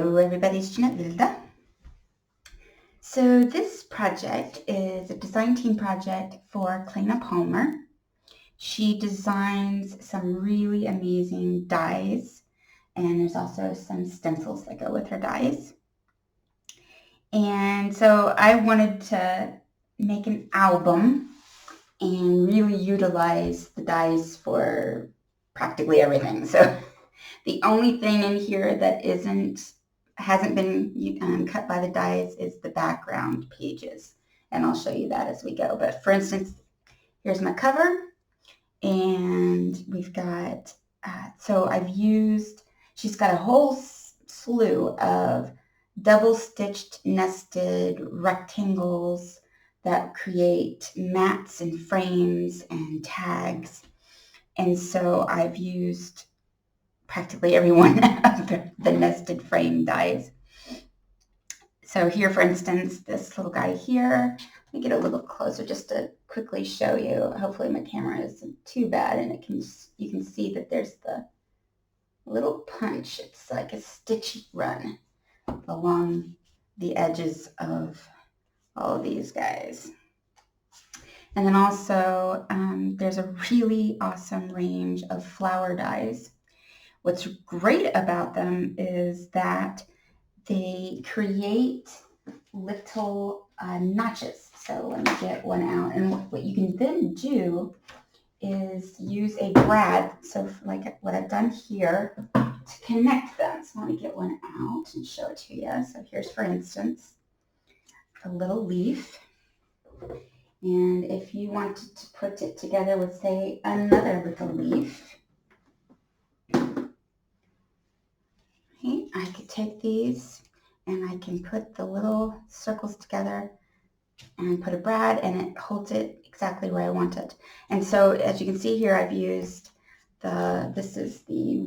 Hello everybody, it's Jeanette Wilda. So this project is a design team project for Claina Palmer. She designs some really amazing dies, and there's also some stencils that go with her dies. And so I wanted to make an album and really utilize the dies for practically everything. So the only thing in here that hasn't been cut by the dies is the background pages, and I'll show you that as we go. But for instance, here's my cover, and we've got, she's got a whole slew of double-stitched nested rectangles that create mats and frames and tags. And so I've used practically every one of the nested frame dies. So here, for instance, this little guy here, let me get a little closer just to quickly show you. Hopefully my camera isn't too bad, and you can see that there's the little punch. It's like a stitchy run along the edges of all of these guys. And then also there's a really awesome range of flower dies. What's great about them is that they create little notches. So let me get one out. And what you can then do is use a brad. So like what I've done here to connect them. So let me get one out and show it to you. So here's, for instance, a little leaf. And if you wanted to put it together with, say, another little leaf, I could take these and I can put the little circles together and put a brad, and it holds it exactly where I want it. And so as you can see here, I've used this is the,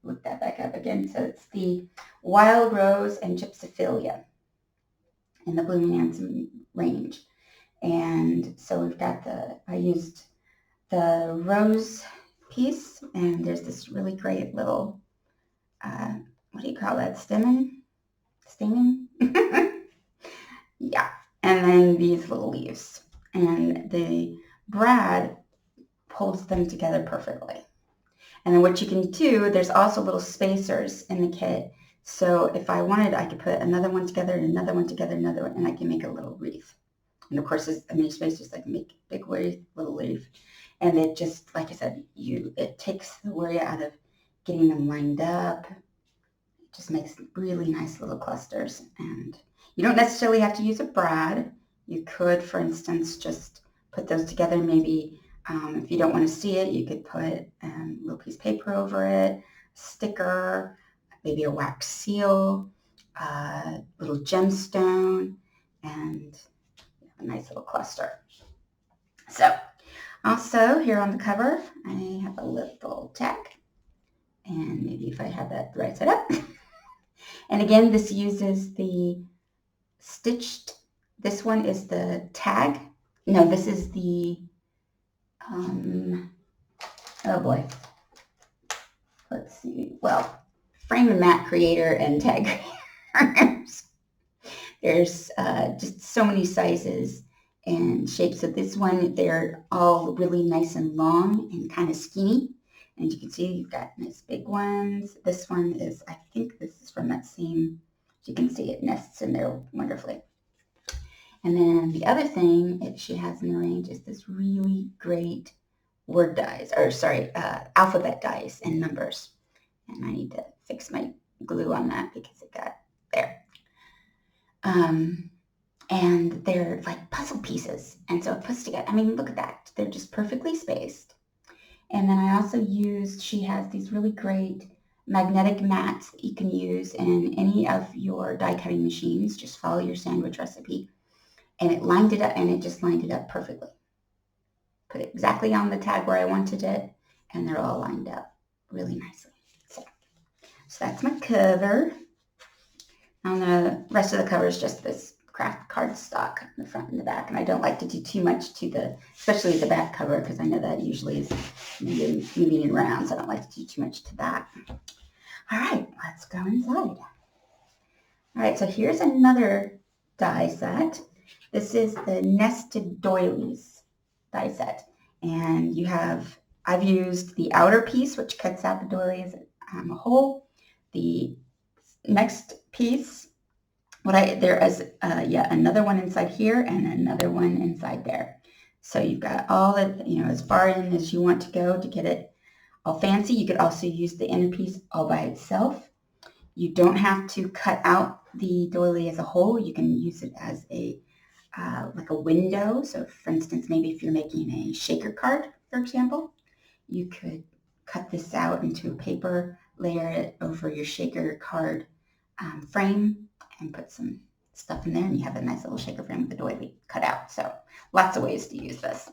look that back up again. So it's the Wild Rose and Gypsophilia in the Blooming Anson range. And so we've got I used the rose piece, and there's this really great little, what do you call that? Stamen? Yeah. And then these little leaves. And the brad holds them together perfectly. And then what you can do, there's also little spacers in the kit. So if I wanted, I could put another one together and another one together, another one, and I can make a little wreath. And of course, there's many spacers. I can make big wreath, little leaf. And it just, like I said, it takes the worry out of getting them lined up. It just makes really nice little clusters. And you don't necessarily have to use a brad. You could, for instance, just put those together. Maybe if you don't want to see it, you could put a little piece of paper over it, a sticker, maybe a wax seal, a little gemstone, and a nice little cluster. So also here on the cover, I have a little tag, and maybe if I have that right side up. And again, this uses the stitched, this one is the tag. No, this is the, oh boy. Let's see. Well, frame and mat creator and tag creators. There's just so many sizes and shapes of this one. They're all really nice and long and kind of skinny. And you can see you've got nice big ones. This one is, I think this is from that same, you can see it nests in there wonderfully. And then the other thing that she has in the range is this really great word dies, or sorry, alphabet dies and numbers. And I need to fix my glue on that because it got there. And they're like puzzle pieces. And so it puts together, I mean, look at that. They're just perfectly spaced. And then I also used, she has these really great magnetic mats that you can use in any of your die cutting machines. Just follow your sandwich recipe. And it lined it up, and it just lined it up perfectly. Put it exactly on the tag where I wanted it, and they're all lined up really nicely. So that's my cover. And the rest of the cover is just this craft cardstock in the front and the back. And I don't like to do too much to especially the back cover, because I know that usually is moving around, so I don't like to do too much to that. All right, let's go inside. All right, so here's another die set. This is the nested doilies die set. And I've used the outer piece, which cuts out the doily as a whole. The next piece, there is yet another one inside here and another one inside there. So you've got all of, as far in as you want to go to get it all fancy. You could also use the inner piece all by itself. You don't have to cut out the doily as a whole. You can use it as like a window. So for instance, maybe if you're making a shaker card, for example, you could cut this out into paper, layer it over your shaker card frame, and put some stuff in there, and you have a nice little shaker frame with the doily cut out. So lots of ways to use this.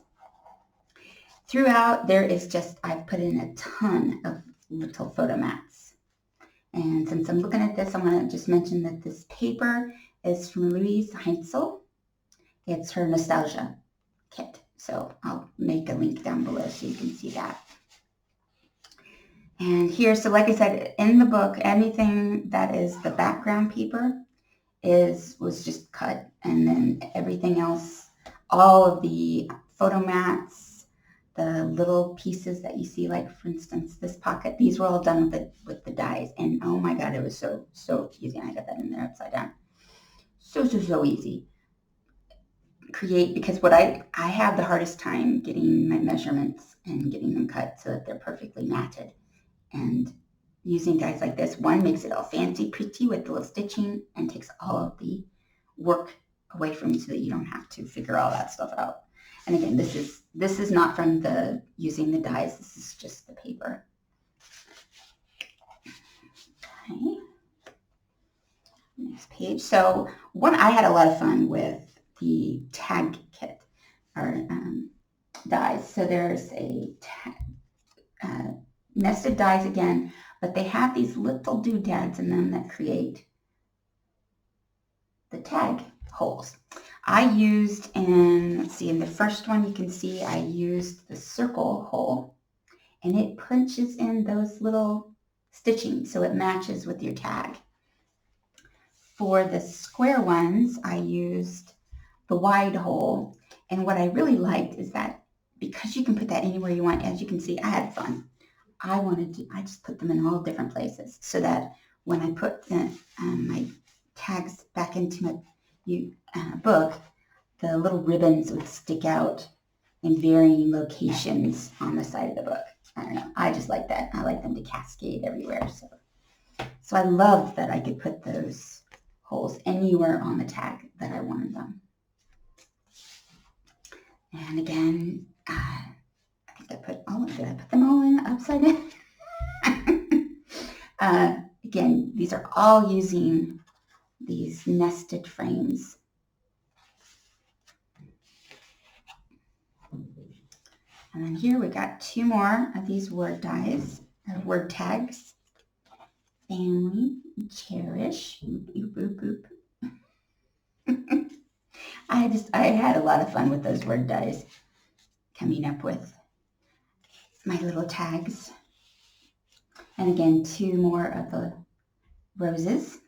Throughout, I've put in a ton of little photo mats. And since I'm looking at this, I want to just mention that this paper is from Louise Heinzel. It's her nostalgia kit. So I'll make a link down below so you can see that. And here, so like I said, in the book, anything that is the background paper was just cut. And then everything else, all of the photo mats, the little pieces that you see, like for instance, this pocket, these were all done with the dies. And oh my God, it was so easy. And I got that in there upside down. So easy. Because what I have the hardest time getting my measurements and getting them cut so that they're perfectly matted. And using dies like this, one makes it all fancy, pretty with the little stitching and takes all of the work away from you so that you don't have to figure all that stuff out. And again, this is not from using the dies, this is just the paper. Okay. Next page. So I had a lot of fun with the tag kit or dies. So there's a nested dies again, but they have these little doodads in them that create the tag holes. I used in the first one you can see I used the circle hole, and it punches in those little stitching so it matches with your tag. For the square ones, I used the wide hole, and what I really liked is that because you can put that anywhere you want, as you can see, I had fun. I just put them in all different places so that when I put my tags back into my book, the little ribbons would stick out in varying locations on the side of the book. I don't know. I just like that. I like them to cascade everywhere. So I loved that I could put those holes anywhere on the tag that I wanted them. And again, I think did I put them all in upside down? Again, these are all using these nested frames. And then here we got two more of these word dies, or word tags. Family, cherish, boop, boop, boop. I had a lot of fun with those word dies, coming up with my little tags. And again, two more of the roses.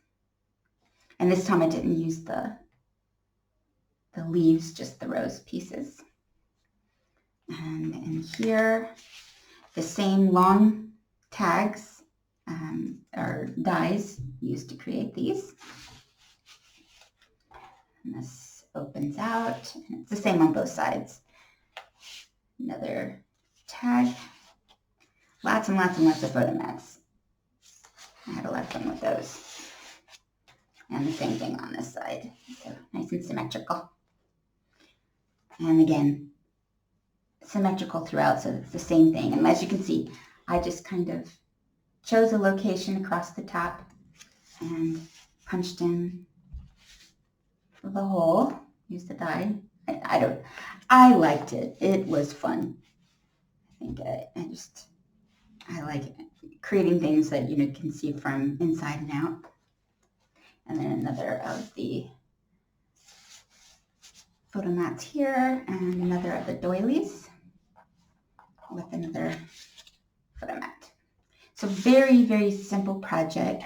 And this time I didn't use the leaves, just the rose pieces. And in here, the same long tags or dies used to create these. And this opens out, and it's the same on both sides. Another tag. Lots and lots of photo mats. I had a lot of fun with those. And the same thing on this side. So nice and symmetrical. And again, symmetrical throughout, so it's the same thing. And as you can see, I just kind of chose a location across the top and punched in the hole. Used the die. I liked it. It was fun. I think I like creating things that you can see from inside and out. And then another of the photo mats here, and another of the doilies with another photo mat. So very, very simple project,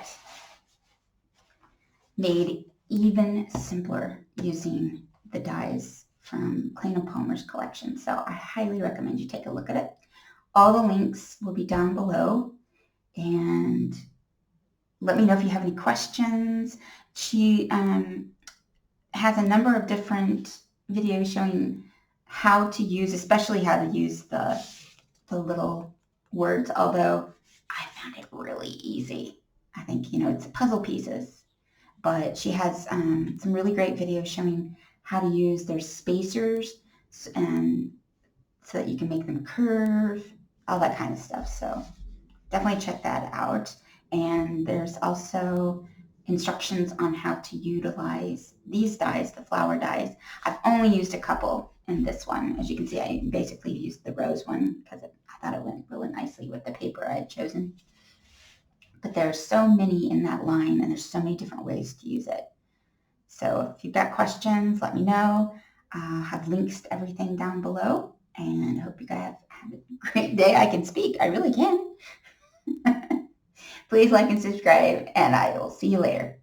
made even simpler using the dies from Claina Palmer's collection. So I highly recommend you take a look at it. All the links will be down below, and let me know if you have any questions. She has a number of different videos showing how to use, especially how to use the little words, although I found it really easy. I think, it's puzzle pieces, but she has some really great videos showing how to use their spacers and so that you can make them curve, all that kind of stuff. So definitely check that out. And there's also instructions on how to utilize these dies, the flower dies. I've only used a couple in this one. As you can see, I basically used the rose one because I thought it went really nicely with the paper I had chosen. But there's so many in that line, and there's so many different ways to use it. So if you've got questions, let me know. I'll have links to everything down below, and I hope you guys have a great day. I can speak. I really can. Please like and subscribe, and I will see you later.